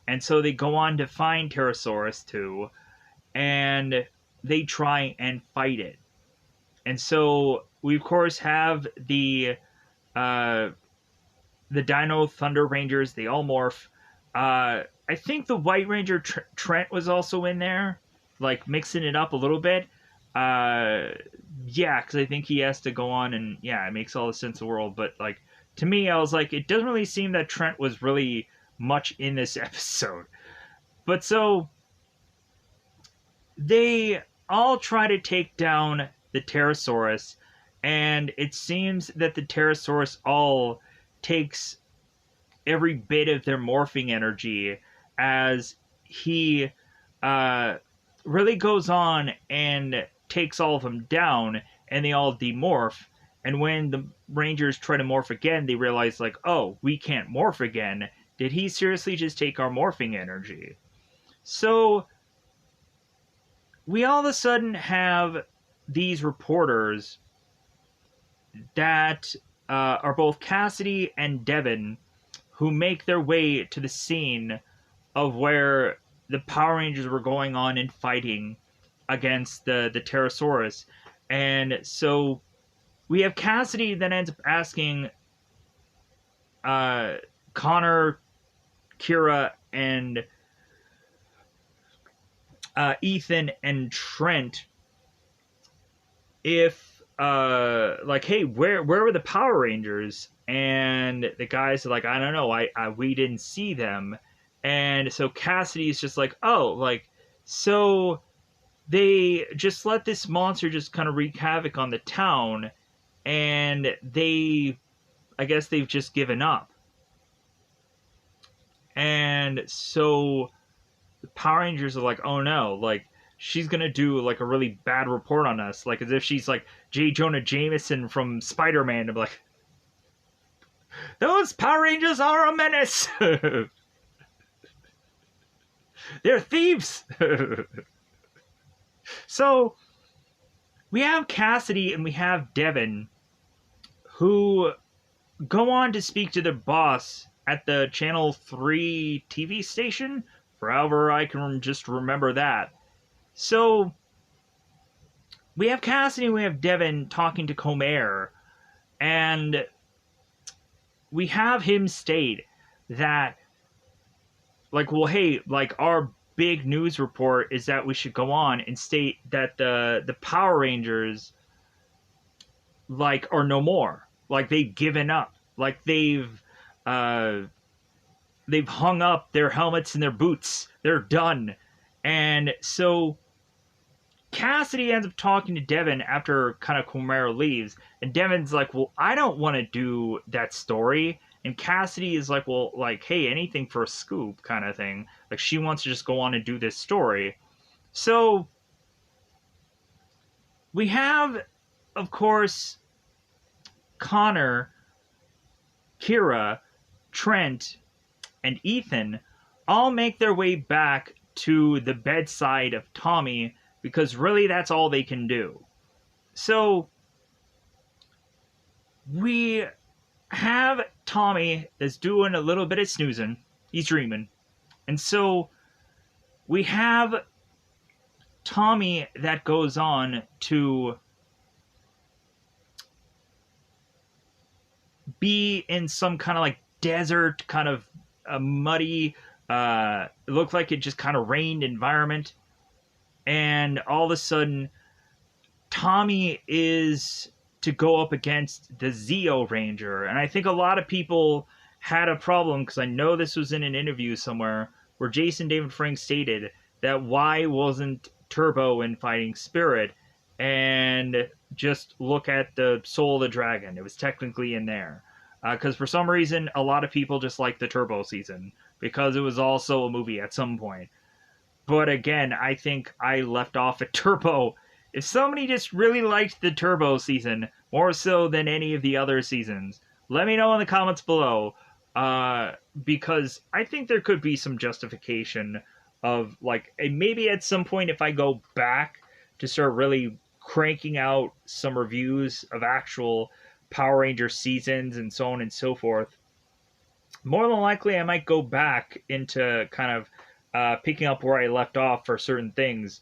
and so they go on to find Pterosaurus 2, and they try and fight it. And so we, of course, have the Dino Thunder Rangers. They all morph. I think the White Ranger Trent was also in there, like mixing it up a little bit. Yeah, because I think he has to go on, and yeah, it makes all the sense in the world. But like, to me, I was like, it doesn't really seem that Trent was really much in this episode. But so they all try to take down the Pterosaurus, and it seems that the Pterosaurus all takes every bit of their morphing energy as he really goes on and takes all of them down, and they all demorph. And when the Rangers try to morph again, they realize, like, oh, we can't morph again. Did he seriously just take our morphing energy? So we all of a sudden have these reporters that are both Cassidy and Devin, who make their way to the scene of where the Power Rangers were going on and fighting against the Pterosaurus. And so we have Cassidy that ends up asking Connor, Kira, and Ethan and Trent if like, hey, where were the Power Rangers? And the guys are like, I don't know, we didn't see them. And so Cassidy's just like, oh, like, so they just let this monster just kind of wreak havoc on the town, and I guess they've just given up. And so the Power Rangers are like, oh no, like, she's gonna do like a really bad report on us, like as if she's like J. Jonah Jameson from Spider-Man, to be like, those Power Rangers are a menace. They're thieves. So we have Cassidy and we have Devin, who go on to speak to their boss at the Channel 3 TV station, forever I can just remember that. So we have Cassidy and we have Devin talking to Comair, and we have him state that, like, well, hey, like, our big news report is that we should go on and state that the Power Rangers, like, are no more. Like, they've given up. Like, they've hung up their helmets and their boots. They're done. And so Cassidy ends up talking to Devin after kind of Comair leaves, and Devin's like, well, I don't want to do that story. And Cassidy is like, well, like, hey, anything for a scoop kind of thing. Like, she wants to just go on and do this story. So we have, of course, Connor, Kira, Trent, and Ethan all make their way back to the bedside of Tommy, because really that's all they can do. So we have Tommy that's doing a little bit of snoozing. He's dreaming. And so we have Tommy that goes on to be in some kind of like desert, kind of a muddy, it looked like it just kind of rained environment. And all of a sudden, Tommy is to go up against the Zeo Ranger. And I think a lot of people had a problem, because I know this was in an interview somewhere, where Jason David Frank stated that why wasn't Turbo in Fighting Spirit, and just look at the Soul of the Dragon. It was technically in there. Because for some reason, a lot of people just like the Turbo season, because it was also a movie at some point. But again, I think I left off at Turbo. If somebody just really liked the Turbo season, more so than any of the other seasons, let me know in the comments below. Because I think there could be some justification of, like, maybe at some point if I go back to start really cranking out some reviews of actual Power Ranger seasons and so on and so forth, more than likely I might go back into kind of picking up where I left off for certain things,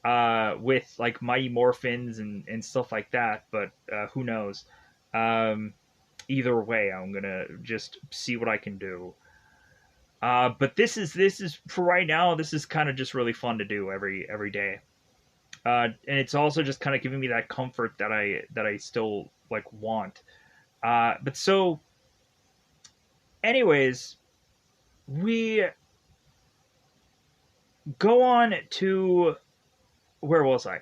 with like Mighty Morphins and stuff like that. But who knows? Either way, I'm gonna just see what I can do. But this is for right now. This is kind of just really fun to do every day, and it's also just kind of giving me that comfort that I still like want. But so, anyways, we go on to, where was I?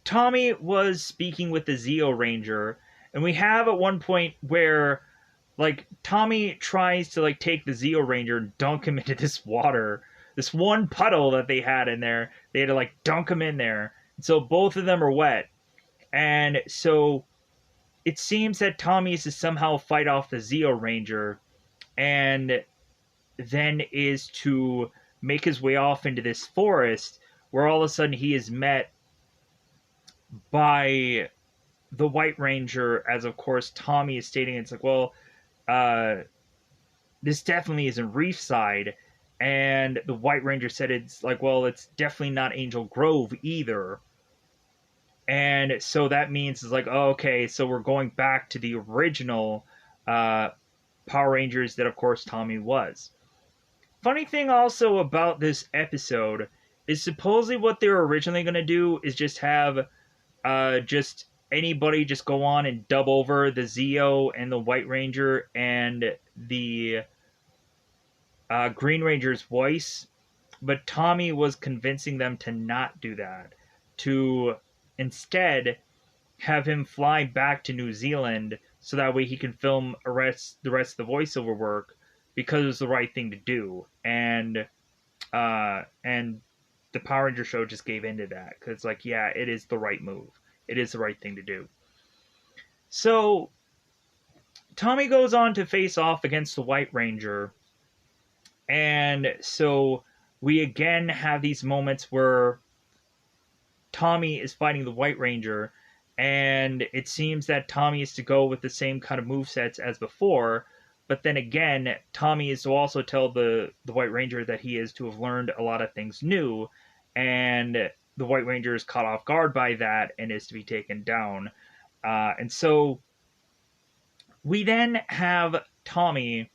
Tommy was speaking with the Zeo Ranger, and we have at one point where, like, Tommy tries to like take the Zeo Ranger and dunk him into this water this one puddle that they had in there. They had to like dunk them in there. So both of them are wet. And so it seems that Tommy is to somehow fight off the Zeo Ranger and then is to make his way off into this forest where all of a sudden he is met by the White Ranger, as of course Tommy is stating. It's like, well, uh, this definitely isn't Reefside. And the White Ranger said it's like, well, it's definitely not Angel Grove either. And so that means it's like, oh, okay, so we're going back to the original Power Rangers that, of course, Tommy was. Funny thing also about this episode is supposedly what they were originally going to do is just have just anybody just go on and dub over the Zeo and the White Ranger and the Green Ranger's voice, but Tommy was convincing them to not do that, to instead have him fly back to New Zealand so that way he can film the rest of the voiceover work because it was the right thing to do. And the Power Ranger show just gave into that because it's like, yeah, it is the right move. It is the right thing to do. So Tommy goes on to face off against the White Ranger. And so we again have these moments where Tommy is fighting the White Ranger, and it seems that Tommy is to go with the same kind of movesets as before, but then again, Tommy is to also tell the White Ranger that he is to have learned a lot of things new, and the White Ranger is caught off guard by that and is to be taken down. And so we then have Tommy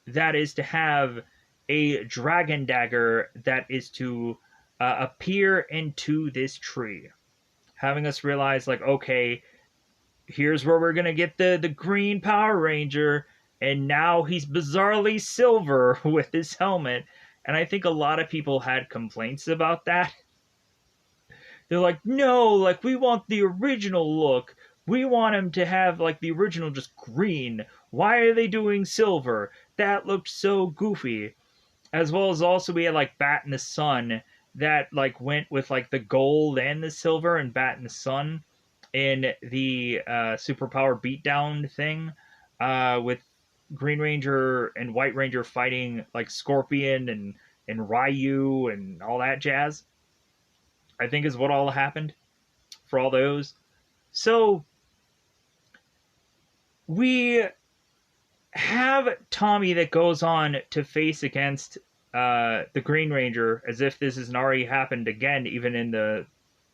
that is to have a dragon dagger that is to appear into this tree, having us realize, like, okay, here's where we're gonna get the green Power Ranger, and now he's bizarrely silver with his helmet. And I think a lot of people had complaints about that. They're like, no, like, we want the original look. We want him to have, like, the original just green. Why are they doing silver? That looked so goofy. As well as also we had, like, Bat in the Sun that, like, went with, like, the gold and the silver and Bat in the Sun in the Superpower Beatdown thing with Green Ranger and White Ranger fighting, like, Scorpion and Ryu and all that jazz. I think is what all happened for all those. So we have Tommy that goes on to face against the Green Ranger, as if this hasn't already happened again, even in the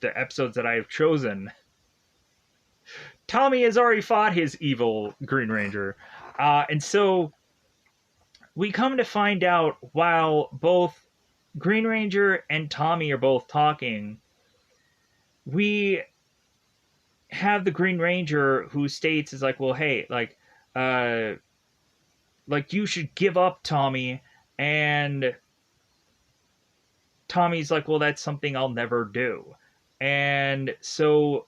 episodes that I have chosen. Tommy has already fought his evil Green Ranger. And so we come to find out while both Green Ranger and Tommy are both talking, we have the Green Ranger who states is like, well, hey, like you should give up, Tommy. And Tommy's like, well, that's something I'll never do. And so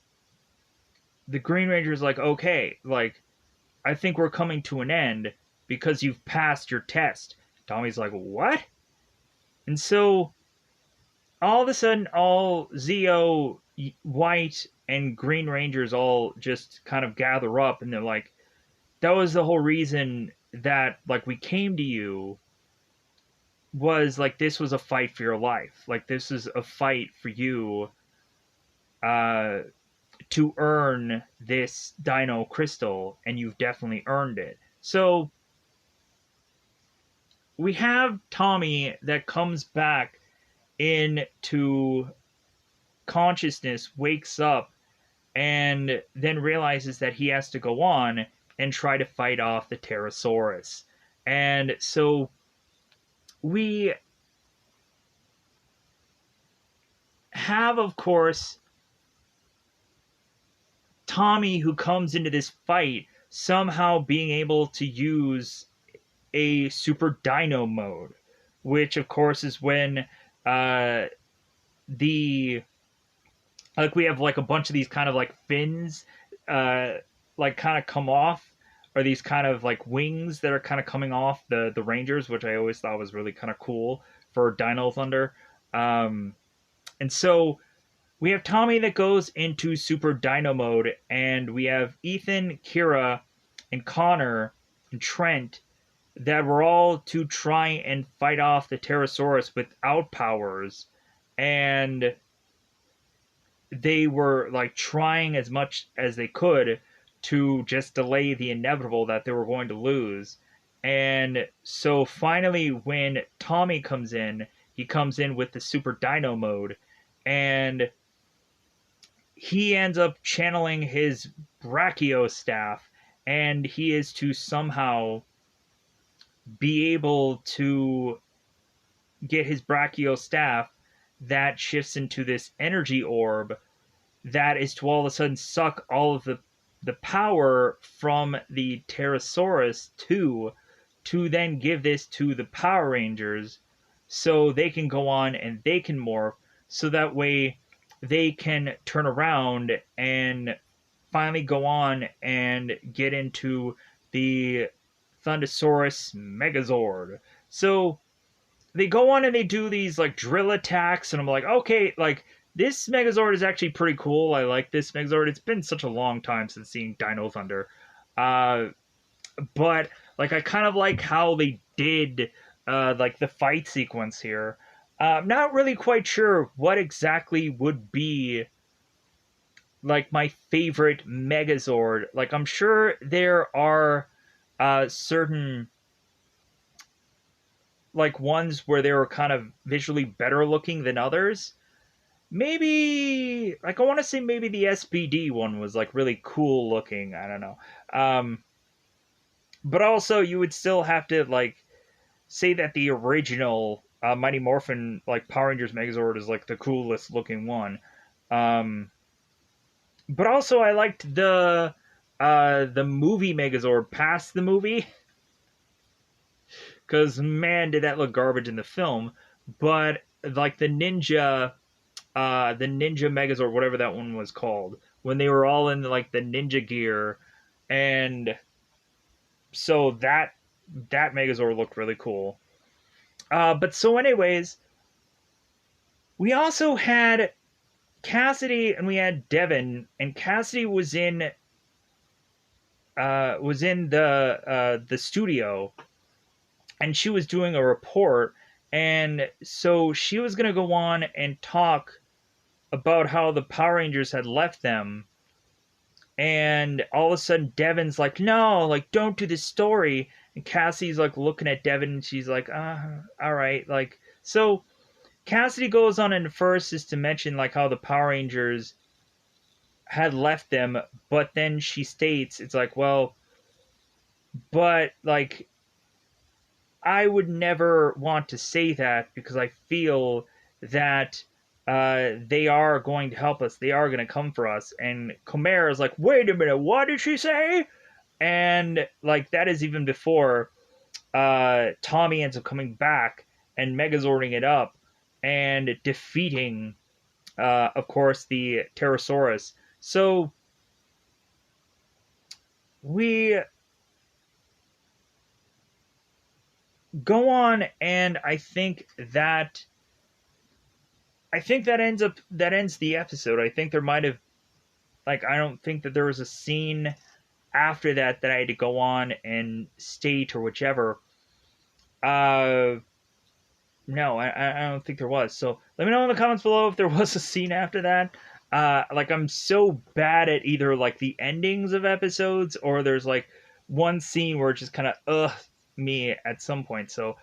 the Green Ranger's like, okay, like, I think we're coming to an end because you've passed your test. Tommy's like, what? And so all of a sudden, all Zeo, White, and Green Rangers all just kind of gather up, and they're like, that was the whole reason that, like, we came to you, was like, this was a fight for your life. Like, this is a fight for you to earn this Dino crystal, and you've definitely earned it. So we have Tommy that comes back into consciousness, wakes up, and then realizes that he has to go on and try to fight off the Pterosaurus. And so we have, of course, Tommy, who comes into this fight somehow being able to use a Super Dino mode, which, of course, is when the, like, we have, like, a bunch of these kind of, like, fins, like, kind of come off are these kind of like wings that are kind of coming off the Rangers, which I always thought was really kind of cool for Dino Thunder. And so we have Tommy that goes into Super Dino mode, and we have Ethan, Kira, and Connor and Trent that were all to try and fight off the Pterosaurus without powers. And they were like trying as much as they could to just delay the inevitable that they were going to lose. And so finally, when Tommy comes in, he comes in with the Super Dino mode, and he ends up channeling his Brachio staff, and he is to somehow be able to get his Brachio staff that shifts into this energy orb that is to all of a sudden suck all of the power from the Pterosaurus to then give this to the Power Rangers so they can go on and they can morph, so that way they can turn around and finally go on and get into the Thundersaurus Megazord. So they go on and they do these like drill attacks, and I'm like, okay, like this Megazord is actually pretty cool. I like this Megazord. It's been such a long time since seeing Dino Thunder. Uh, but like I kind of like how they did like the fight sequence here. I'm not really quite sure what exactly would be like my favorite Megazord. Like I'm sure there are certain like ones where they were kind of visually better looking than others. Maybe like I want to say maybe the SPD one was like really cool looking. I don't know. But also you would still have to like say that the original Mighty Morphin like Power Rangers Megazord is like the coolest looking one. Um, but also I liked the movie Megazord past the movie, because man did that look garbage in the film. But like the Ninja Megazord, whatever that one was called, when they were all in like the ninja gear, and so that Megazord looked really cool. But so, anyways, we also had Cassidy and we had Devin, and Cassidy was in the studio, and she was doing a report, and so she was gonna go on and talk about how the Power Rangers had left them, and all of a sudden Devin's like, no, like don't do this story, and Cassie's like looking at Devin, and she's like, all right, like so. Cassidy goes on and first is to mention like how the Power Rangers had left them, but then she states it's like, well, but like I would never want to say that because I feel that they are going to help us. They are going to come for us. And Comer is like, wait a minute, what did she say? And like that is even before Tommy ends up coming back and Megazording it up and defeating, of course, the Pterosaurus. So we go on, and that ends the episode. I think there might have like I don't think that there was a scene after that that I had to go on and state or whichever. Uh, no, I don't think there was. So let me know in the comments below if there was a scene after that. Like I'm so bad at either like the endings of episodes or there's like one scene where it just kind of me at some point. So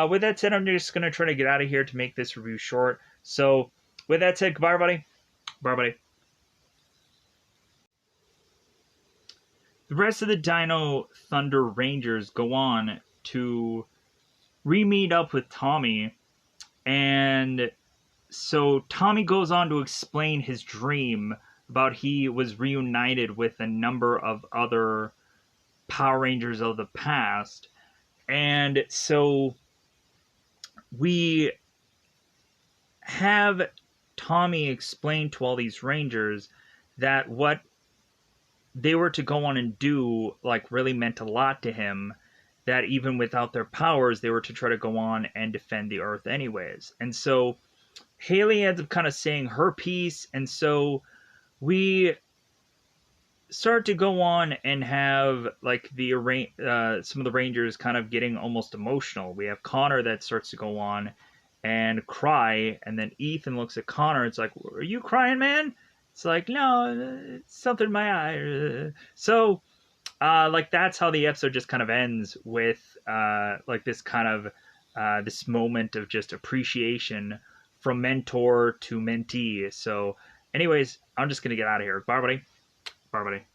with that said, I'm just gonna try to get out of here to make this review short. So with that said, goodbye everybody. Bye everybody. The rest of the Dino Thunder Rangers go on to re-meet up with Tommy, and so Tommy goes on to explain his dream about he was reunited with a number of other Power Rangers of the past. And so we have Tommy explain to all these Rangers that what they were to go on and do like really meant a lot to him, that even without their powers they were to try to go on and defend the earth anyways. And so Haley ends up kind of saying her piece, and so we start to go on and have like some of the Rangers kind of getting almost emotional. We have Connor that starts to go on and cry, and then Ethan looks at Connor. It's like, "Are you crying, man?" It's like, "No, it's something in my eye." So, like that's how the episode just kind of ends with like this kind of this moment of just appreciation from mentor to mentee. So, anyways, I'm just gonna get out of here. Bye, buddy. Bye, buddy.